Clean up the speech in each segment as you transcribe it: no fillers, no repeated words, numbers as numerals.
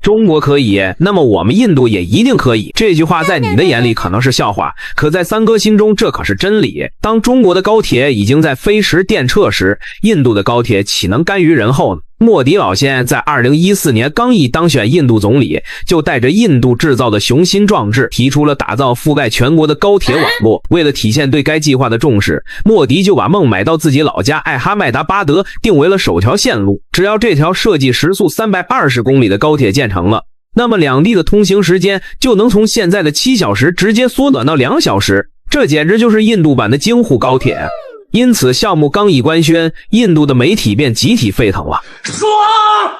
中国可以，那么我们印度也一定可以。这句话在你的眼里可能是笑话，可在三哥心中这可是真理。当中国的高铁已经在飞驰电掣时，印度的高铁岂能甘于人后呢？莫迪老先在2014年刚一当选印度总理，就带着印度制造的雄心壮志，提出了打造覆盖全国的高铁网络。为了体现对该计划的重视，莫迪就把孟买到自己老家艾哈迈达巴德定为了首条线路。只要这条设计时速320公里的高铁建成了，那么两地的通行时间就能从现在的7小时直接缩短到2小时，这简直就是印度版的京沪高铁。因此项目刚一官宣，印度的媒体便集体沸腾了。爽！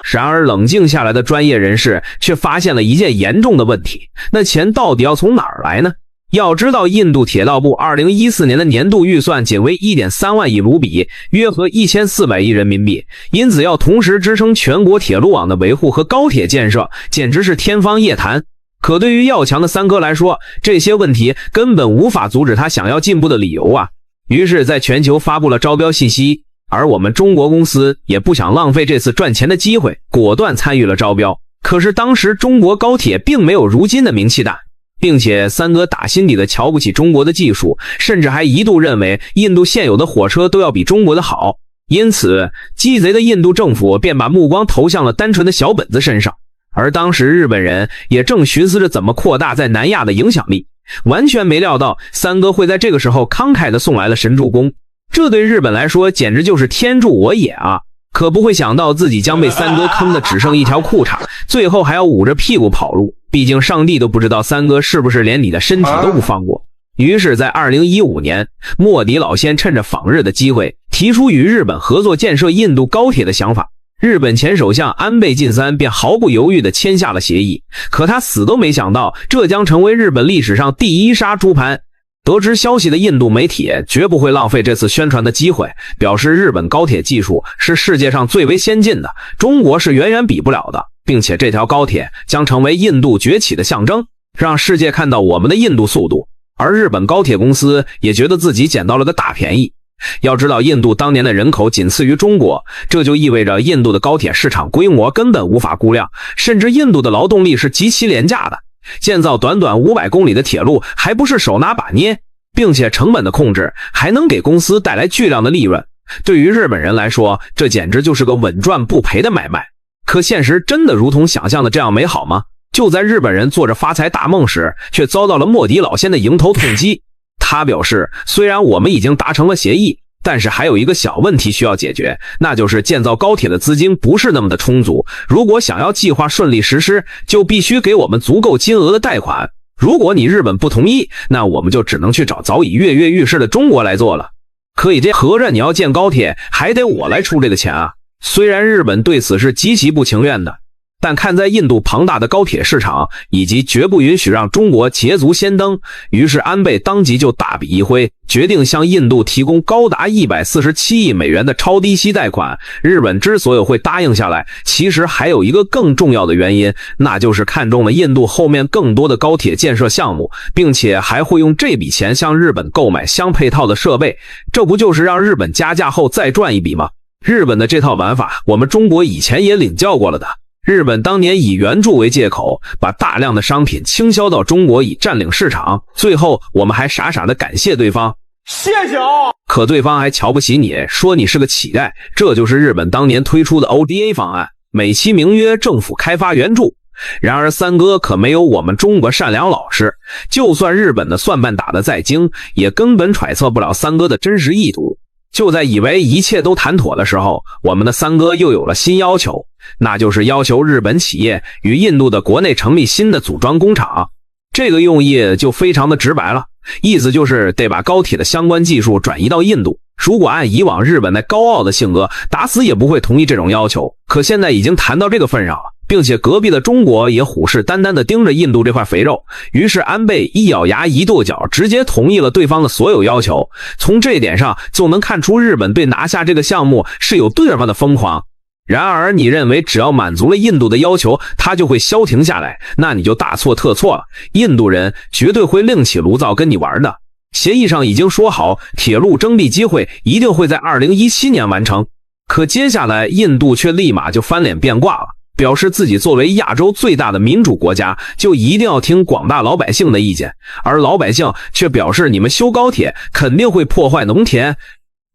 然而冷静下来的专业人士却发现了一件严重的问题，那钱到底要从哪儿来呢？要知道印度铁道部2014年的年度预算仅为 1.3 万亿卢比，约合1400亿人民币，因此要同时支撑全国铁路网的维护和高铁建设，简直是天方夜谭。可对于要强的三哥来说，这些问题根本无法阻止他想要进步的理由啊。于是在全球发布了招标信息，而我们中国公司也不想浪费这次赚钱的机会，果断参与了招标。可是当时中国高铁并没有如今的名气大，并且三哥打心底的瞧不起中国的技术，甚至还一度认为印度现有的火车都要比中国的好。因此鸡贼的印度政府便把目光投向了单纯的小本子身上。而当时日本人也正寻思着怎么扩大在南亚的影响力，完全没料到三哥会在这个时候慷慨地送来了神助攻，这对日本来说简直就是天助我也啊！可不会想到自己将被三哥坑得只剩一条裤衩，最后还要捂着屁股跑路。毕竟上帝都不知道三哥是不是连你的身体都不放过。于是在2015年，莫迪老先趁着访日的机会，提出与日本合作建设印度高铁的想法。日本前首相安倍晋三便毫不犹豫地签下了协议，可他死都没想到这将成为日本历史上第一杀猪盘。得知消息的印度媒体绝不会浪费这次宣传的机会，表示日本高铁技术是世界上最为先进的，中国是远远比不了的，并且这条高铁将成为印度崛起的象征，让世界看到我们的印度速度。而日本高铁公司也觉得自己捡到了个大便宜。要知道印度当年的人口仅次于中国，这就意味着印度的高铁市场规模根本无法估量，甚至印度的劳动力是极其廉价的，建造短短500公里的铁路还不是手拿把捏，并且成本的控制还能给公司带来巨量的利润。对于日本人来说，这简直就是个稳赚不赔的买卖。可现实真的如同想象的这样美好吗？就在日本人做着发财大梦时，却遭到了莫迪老先的迎头痛击。他表示，虽然我们已经达成了协议，但是还有一个小问题需要解决，那就是建造高铁的资金不是那么的充足，如果想要计划顺利实施，就必须给我们足够金额的贷款。如果你日本不同意，那我们就只能去找早已跃跃欲试的中国来做了。可以这合着你要建高铁还得我来出这个钱啊？虽然日本对此是极其不情愿的，但看在印度庞大的高铁市场以及绝不允许让中国捷足先登，于是安倍当即就大笔一挥，决定向印度提供高达147亿美元的超低息贷款。日本之所以会答应下来，其实还有一个更重要的原因，那就是看中了印度后面更多的高铁建设项目，并且还会用这笔钱向日本购买相配套的设备，这不就是让日本加价后再赚一笔吗？日本的这套玩法，我们中国以前也领教过了的。日本当年以援助为借口，把大量的商品倾销到中国以占领市场，最后我们还傻傻的感谢对方，谢谢哦。可对方还瞧不起你，说你是个乞丐。这就是日本当年推出的 ODA 方案，美其名曰政府开发援助。然而三哥可没有我们中国善良老实，就算日本的算盘打得再精，也根本揣测不了三哥的真实意图。就在以为一切都谈妥的时候，我们的三哥又有了新要求，那就是要求日本企业与印度的国内成立新的组装工厂。这个用意就非常的直白了，意思就是得把高铁的相关技术转移到印度。如果按以往日本那高傲的性格，打死也不会同意这种要求。可现在已经谈到这个份上了，并且隔壁的中国也虎视眈眈地盯着印度这块肥肉，于是安倍一咬牙一跺脚，直接同意了对方的所有要求。从这一点上就能看出日本对拿下这个项目是有多么的疯狂。然而你认为只要满足了印度的要求，他就会消停下来，那你就大错特错了。印度人绝对会另起炉灶跟你玩的。协议上已经说好，铁路征地机会一定会在2017年完成。可接下来印度却立马就翻脸变卦了。表示自己作为亚洲最大的民主国家，就一定要听广大老百姓的意见，而老百姓却表示你们修高铁肯定会破坏农田，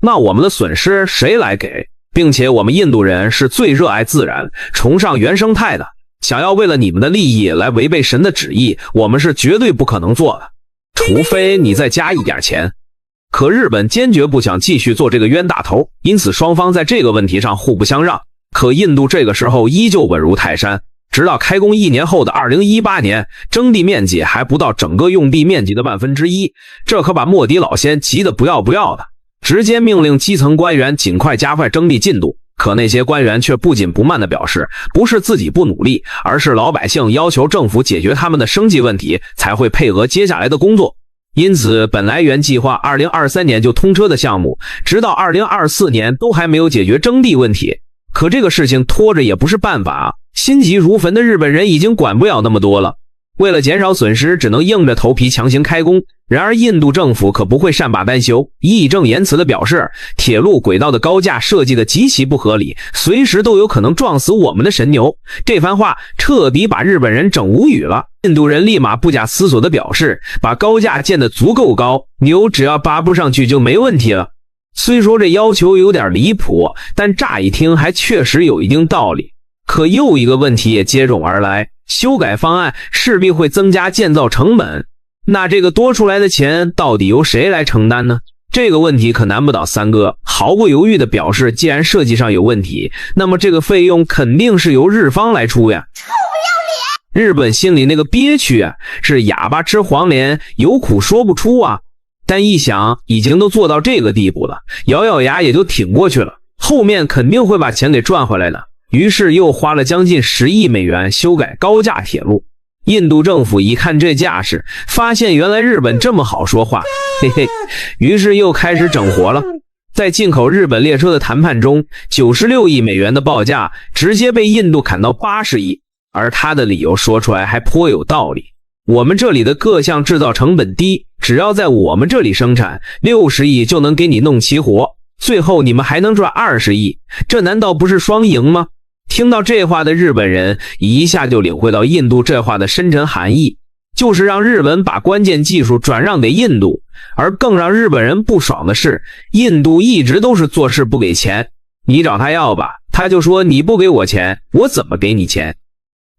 那我们的损失谁来给？并且我们印度人是最热爱自然、崇尚原生态的，想要为了你们的利益来违背神的旨意，我们是绝对不可能做的，除非你再加一点钱。可日本坚决不想继续做这个冤大头，因此双方在这个问题上互不相让。可印度这个时候依旧稳如泰山，直到开工1年后的2018年，征地面积还不到整个用地面积的1/1000，这可把莫迪老先急得不要不要的，直接命令基层官员尽快加快征地进度。可那些官员却不紧不慢地表示，不是自己不努力，而是老百姓要求政府解决他们的生计问题，才会配合接下来的工作。因此本来原计划2023年就通车的项目，直到2024年都还没有解决征地问题。可这个事情拖着也不是办法啊，心急如焚的日本人已经管不了那么多了，为了减少损失，只能硬着头皮强行开工。然而印度政府可不会善罢甘休，义正言辞地表示，铁路轨道的高架设计的极其不合理，随时都有可能撞死我们的神牛。这番话彻底把日本人整无语了。印度人立马不假思索地表示，把高架建得足够高，牛只要扒不上去就没问题了。虽说这要求有点离谱，但乍一听还确实有一定道理。可又一个问题也接踵而来，修改方案势必会增加建造成本，那这个多出来的钱到底由谁来承担呢？这个问题可难不倒三哥，毫不犹豫地表示，既然设计上有问题，那么这个费用肯定是由日方来出呀。臭不要脸！日本心里那个憋屈啊，是哑巴吃黄连，有苦说不出啊。但一想已经都做到这个地步了，咬咬牙也就挺过去了，后面肯定会把钱给赚回来的。于是又花了将近10亿美元修改高架铁路。印度政府一看这架势，发现原来日本这么好说话，嘿嘿，于是又开始整活了。在进口日本列车的谈判中，96亿美元的报价直接被印度砍到80亿，而他的理由说出来还颇有道理。我们这里的各项制造成本低，只要在我们这里生产，60亿就能给你弄齐活，最后你们还能赚20亿，这难道不是双赢吗？听到这话的日本人一下就领会到印度这话的深沉含义，就是让日本把关键技术转让给印度。而更让日本人不爽的是，印度一直都是做事不给钱，你找他要吧，他就说你不给我钱，我怎么给你钱？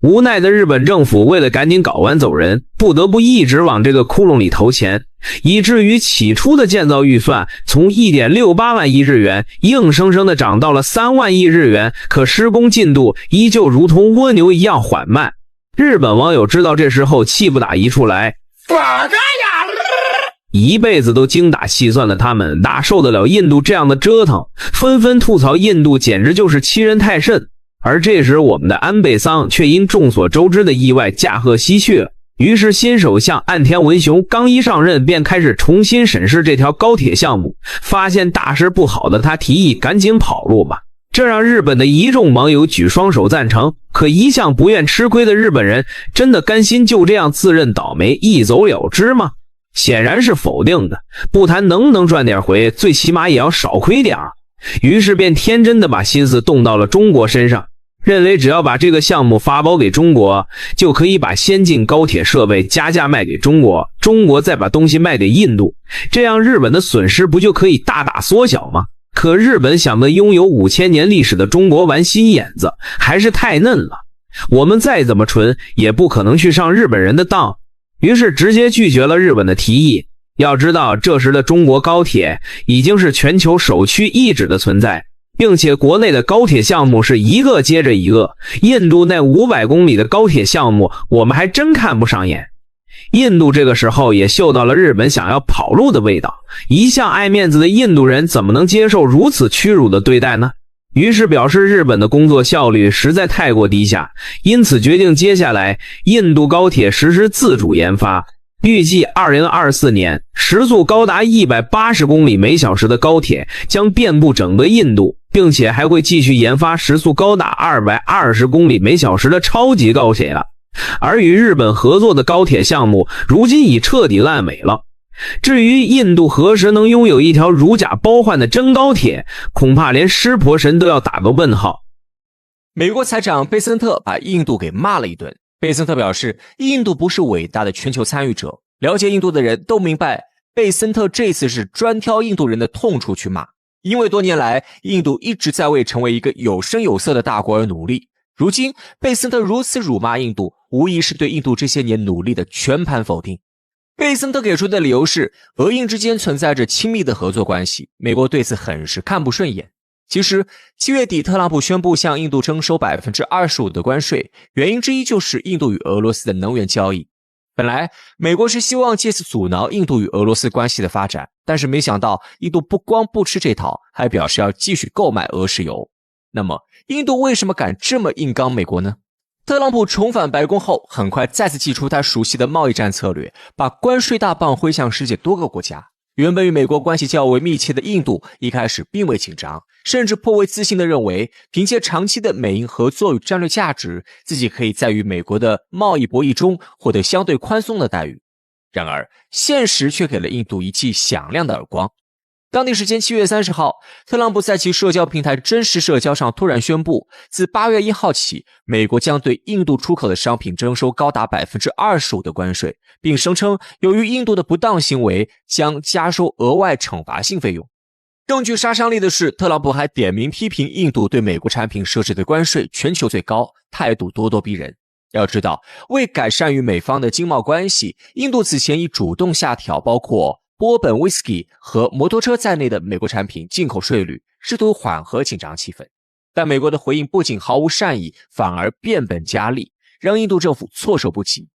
无奈的日本政府为了赶紧搞完走人，不得不一直往这个窟窿里投钱，以至于起初的建造预算从 1.68 万亿日元硬生生的涨到了3万亿日元，可施工进度依旧如同蜗牛一样缓慢。日本网友知道这时候气不打一处来，一辈子都精打细算的他们哪受得了印度这样的折腾，纷纷吐槽印度简直就是欺人太甚。而这时我们的安倍桑却因众所周知的意外驾鹤西去了。于是新首相岸田文雄刚一上任便开始重新审视这条高铁项目，发现大事不好的他提议赶紧跑路吧，这让日本的一众网友举双手赞成。可一向不愿吃亏的日本人真的甘心就这样自认倒霉一走了之吗？显然是否定的，不谈能不能赚点回，最起码也要少亏点。于是便天真的把心思动到了中国身上，认为只要把这个项目发包给中国，就可以把先进高铁设备加价卖给中国，中国再把东西卖给印度，这样日本的损失不就可以大大缩小吗？可日本想的拥有5000年历史的中国玩心眼子还是太嫩了，我们再怎么纯也不可能去上日本人的当，于是直接拒绝了日本的提议。要知道这时的中国高铁已经是全球首屈一指的存在，并且国内的高铁项目是一个接着一个，印度那500公里的高铁项目我们还真看不上眼。印度这个时候也嗅到了日本想要跑路的味道，一向爱面子的印度人怎么能接受如此屈辱的对待呢？于是表示日本的工作效率实在太过低下，因此决定接下来印度高铁实施自主研发。预计2024年，时速高达180公里每小时的高铁将遍布整个印度，并且还会继续研发时速高达220公里每小时的超级高铁了。而与日本合作的高铁项目如今已彻底烂尾了。至于印度何时能拥有一条如假包换的真高铁，恐怕连湿婆神都要打个问号。美国财长贝森特把印度给骂了一顿。贝森特表示，印度不是伟大的全球参与者。了解印度的人都明白，贝森特这次是专挑印度人的痛处去骂。因为多年来，印度一直在为成为一个有声有色的大国而努力。如今，贝森特如此辱骂印度，无疑是对印度这些年努力的全盘否定。贝森特给出的理由是，俄印之间存在着亲密的合作关系，美国对此很是看不顺眼。其实7月底特朗普宣布向印度征收 25% 的关税，原因之一就是印度与俄罗斯的能源交易。本来美国是希望借此阻挠印度与俄罗斯关系的发展，但是没想到印度不光不吃这套，还表示要继续购买俄石油。那么印度为什么敢这么硬刚美国呢？特朗普重返白宫后，很快再次祭出他熟悉的贸易战策略，把关税大棒挥向世界多个国家。原本与美国关系较为密切的印度一开始并未紧张，甚至颇为自信地认为，凭借长期的美印合作与战略价值，自己可以在与美国的贸易博弈中获得相对宽松的待遇。然而现实却给了印度一记响亮的耳光。当地时间7月30号，特朗普在其社交平台真实社交上突然宣布，自8月1号起，美国将对印度出口的商品征收高达 25% 的关税，并声称由于印度的不当行为，将加收额外惩罚性费用。更具杀伤力的是，特朗普还点名批评印度对美国产品设置的关税全球最高，态度咄咄逼人。要知道，为改善与美方的经贸关系，印度此前已主动下调包括波本威士忌和摩托车在内的美国产品进口税率，试图缓和紧张气氛。但美国的回应不仅毫无善意，反而变本加厉，让印度政府措手不及。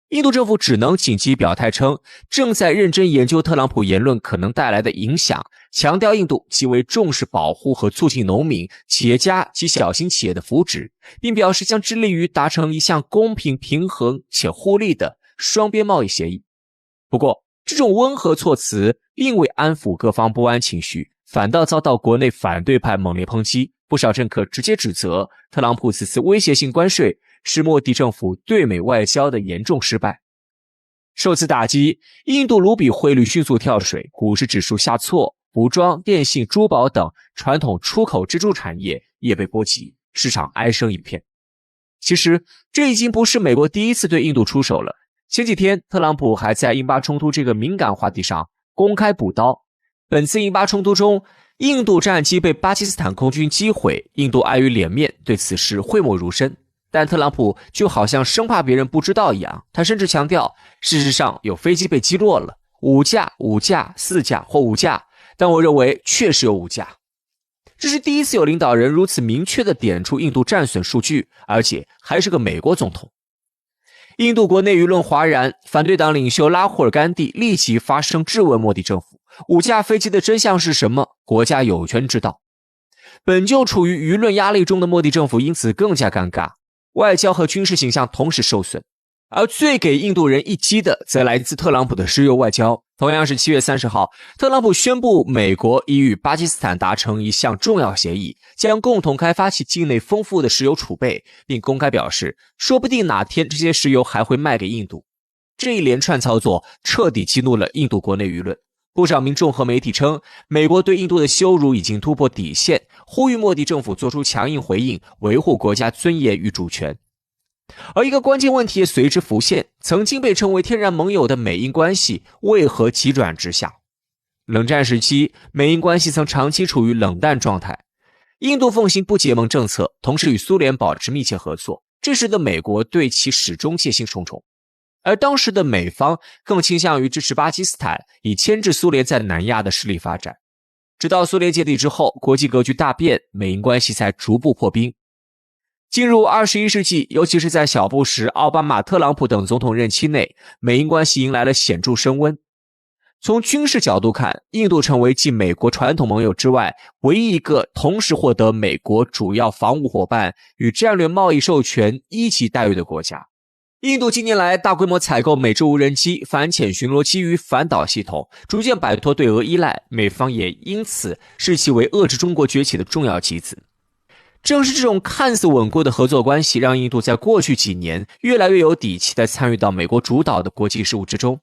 印度政府只能紧急表态称，正在认真研究特朗普言论可能带来的影响，强调印度极为重视保护和促进农民、企业家及小型企业的福祉，并表示将致力于达成一项公平、平衡且互利的双边贸易协议。不过，这种温和措辞并未安抚各方不安情绪，反倒遭到国内反对派猛烈抨击。不少政客直接指责特朗普此次威胁性关税是莫迪政府对美外交的严重失败。受此打击，印度卢比汇率迅速跳水，股市指数下挫，服装、电信、珠宝等传统出口支柱产业也被波及，市场哀声一片。其实，这已经不是美国第一次对印度出手了。前几天，特朗普还在印巴冲突这个敏感话题上公开补刀。本次印巴冲突中，印度战机被巴基斯坦空军击毁，印度碍于脸面对此事讳莫如深，但特朗普就好像生怕别人不知道一样，他甚至强调事实上有飞机被击落了，5架、5架、4架或5架，但我认为确实有5架。这是第一次有领导人如此明确地点出印度战损数据，而且还是个美国总统。印度国内舆论哗然，反对党领袖拉胡尔甘地立即发声质问莫迪政府，5架飞机的真相是什么？国家有权知道。本就处于舆论压力中的莫迪政府因此更加尴尬，外交和军事形象同时受损。而最给印度人一击的，则来自特朗普的石油外交。同样是7月30号，特朗普宣布美国已与巴基斯坦达成一项重要协议，将共同开发其境内丰富的石油储备，并公开表示，说不定哪天这些石油还会卖给印度。这一连串操作彻底激怒了印度国内舆论。不少民众和媒体称，美国对印度的羞辱已经突破底线，呼吁莫迪政府做出强硬回应，维护国家尊严与主权。而一个关键问题也随之浮现，曾经被称为天然盟友的美印关系为何急转直下？冷战时期，美印关系曾长期处于冷淡状态，印度奉行不结盟政策，同时与苏联保持密切合作，这时的美国对其始终戒心重重。而当时的美方更倾向于支持巴基斯坦，以牵制苏联在南亚的势力发展。直到苏联解体之后，国际格局大变，美印关系才逐步破冰。进入21世纪，尤其是在小布什、奥巴马、特朗普等总统任期内，美印关系迎来了显著升温。从军事角度看，印度成为继美国传统盟友之外，唯一一个同时获得美国主要防务伙伴与战略贸易授权1级待遇的国家。印度近年来大规模采购美制无人机、反潜巡逻机与反导系统，逐渐摆脱对俄依赖，美方也因此视其为遏制中国崛起的重要棋子。正是这种看似稳固的合作关系，让印度在过去几年越来越有底气地参与到美国主导的国际事务之中。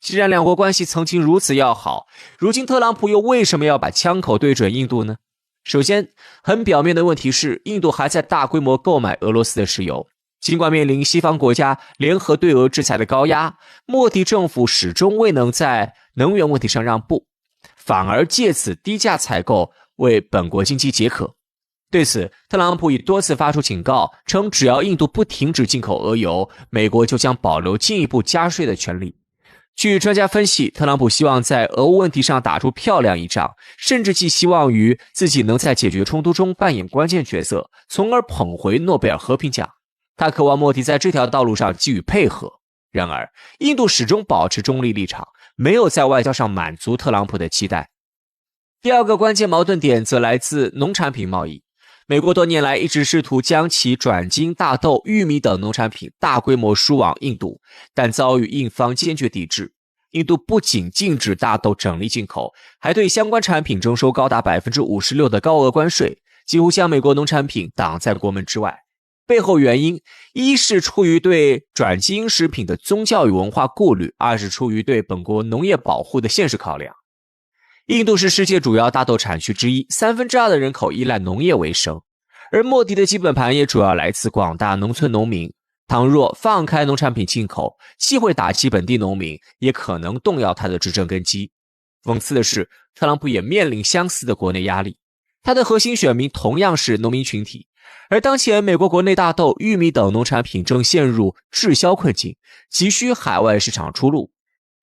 既然两国关系曾经如此要好，如今特朗普又为什么要把枪口对准印度呢？首先，很表面的问题是，印度还在大规模购买俄罗斯的石油。尽管面临西方国家联合对俄制裁的高压，莫迪政府始终未能在能源问题上让步，反而借此低价采购为本国经济解渴。对此，特朗普已多次发出警告，称只要印度不停止进口俄油，美国就将保留进一步加税的权利。据专家分析，特朗普希望在俄乌问题上打出漂亮一仗，甚至寄希望于自己能在解决冲突中扮演关键角色，从而捧回诺贝尔和平奖。他渴望莫迪在这条道路上给予配合。然而，印度始终保持中立立场，没有在外交上满足特朗普的期待。第二个关键矛盾点则来自农产品贸易。美国多年来一直试图将其转基大豆、玉米等农产品大规模输往印度，但遭遇印方坚决抵制。印度不仅禁止大豆整粒进口，还对相关产品征收高达 56% 的高额关税，几乎将美国农产品挡在国门之外。背后原因，一是出于对转基因食品的宗教与文化顾虑，二是出于对本国农业保护的现实考量。印度是世界主要大豆产区之一，2/3的人口依赖农业为生，而莫迪的基本盘也主要来自广大农村农民。倘若放开农产品进口，既会打击本地农民，也可能动摇他的执政根基。讽刺的是，特朗普也面临相似的国内压力，他的核心选民同样是农民群体。而当前美国国内大豆、玉米等农产品正陷入滞销困境，急需海外市场出路。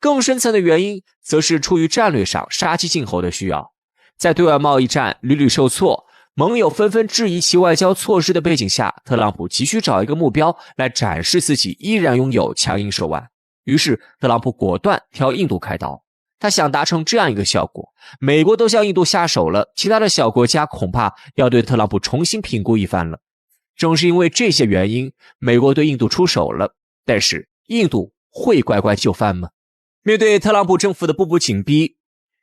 更深层的原因则是出于战略上杀鸡儆猴的需要。在对外贸易战屡屡受挫，盟友纷纷质疑其外交措施的背景下，特朗普急需找一个目标来展示自己依然拥有强硬手腕。于是特朗普果断挑印度开刀。他想达成这样一个效果，美国都向印度下手了，其他的小国家恐怕要对特朗普重新评估一番了。正是因为这些原因，美国对印度出手了，但是印度会乖乖就范吗？面对特朗普政府的步步紧逼，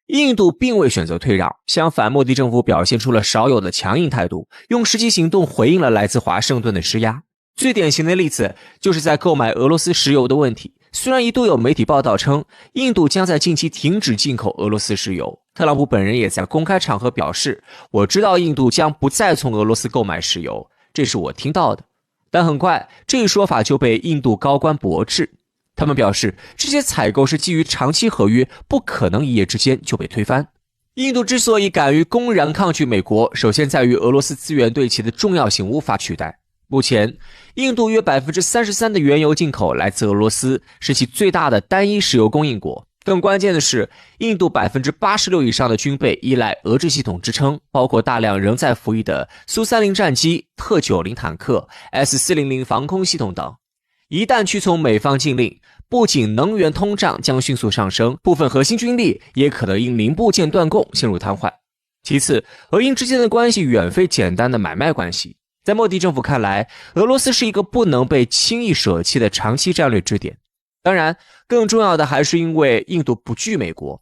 印度并未选择退让，相反，莫迪政府表现出了少有的强硬态度，用实际行动回应了来自华盛顿的施压。最典型的例子就是在购买俄罗斯石油的问题。虽然一度有媒体报道称印度将在近期停止进口俄罗斯石油，特朗普本人也在公开场合表示，我知道印度将不再从俄罗斯购买石油，这是我听到的。但很快这一说法就被印度高官驳斥，他们表示这些采购是基于长期合约，不可能一夜之间就被推翻。印度之所以敢于公然抗拒美国，首先在于俄罗斯资源对其的重要性无法取代。目前，印度约 33% 的原油进口来自俄罗斯，是其最大的单一石油供应国。更关键的是，印度 86% 以上的军备依赖俄制系统支撑，包括大量仍在服役的苏30战机、特90坦克、S400防空系统等。一旦屈从美方禁令，不仅能源通胀将迅速上升，部分核心军力也可能因零部件断供陷入瘫痪。其次，俄印之间的关系远非简单的买卖关系。在莫迪政府看来，俄罗斯是一个不能被轻易舍弃的长期战略支点。当然，更重要的还是因为印度不惧美国。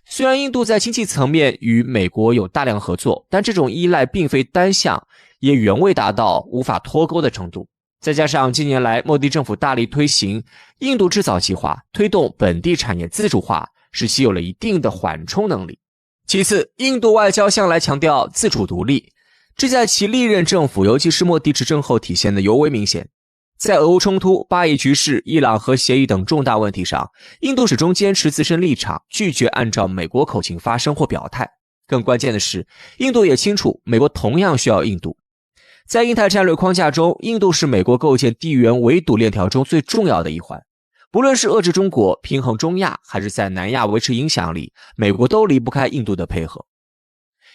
虽然印度在经济层面与美国有大量合作，但这种依赖并非单向，也远未达到无法脱钩的程度。再加上近年来莫迪政府大力推行印度制造计划，推动本地产业自主化，使其有了一定的缓冲能力。其次，印度外交向来强调自主独立，这在其历任政府，尤其是莫迪执政后体现得尤为明显。在俄乌冲突、巴以局势、伊朗核协议等重大问题上，印度始终坚持自身立场，拒绝按照美国口径发声或表态。更关键的是，印度也清楚美国同样需要印度。在印太战略框架中，印度是美国构建地缘围堵链条中最重要的一环。不论是遏制中国、平衡中亚，还是在南亚维持影响力，美国都离不开印度的配合。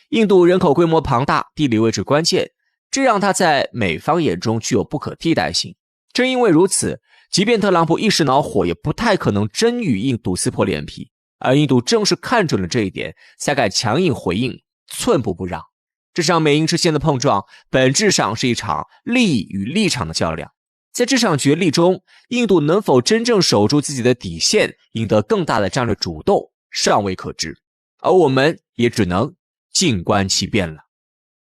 印度人口规模庞大，地理位置关键，这让它在美方眼中具有不可替代性。正因为如此，即便特朗普一时恼火，也不太可能真与印度撕破脸皮。而印度正是看准了这一点，才敢强硬回应，寸步不让。这场美印之间的碰撞，本质上是一场利益与立场的较量。在这场角力中，印度能否真正守住自己的底线，赢得更大的战略主动，尚未可知。而我们也只能静观其变了。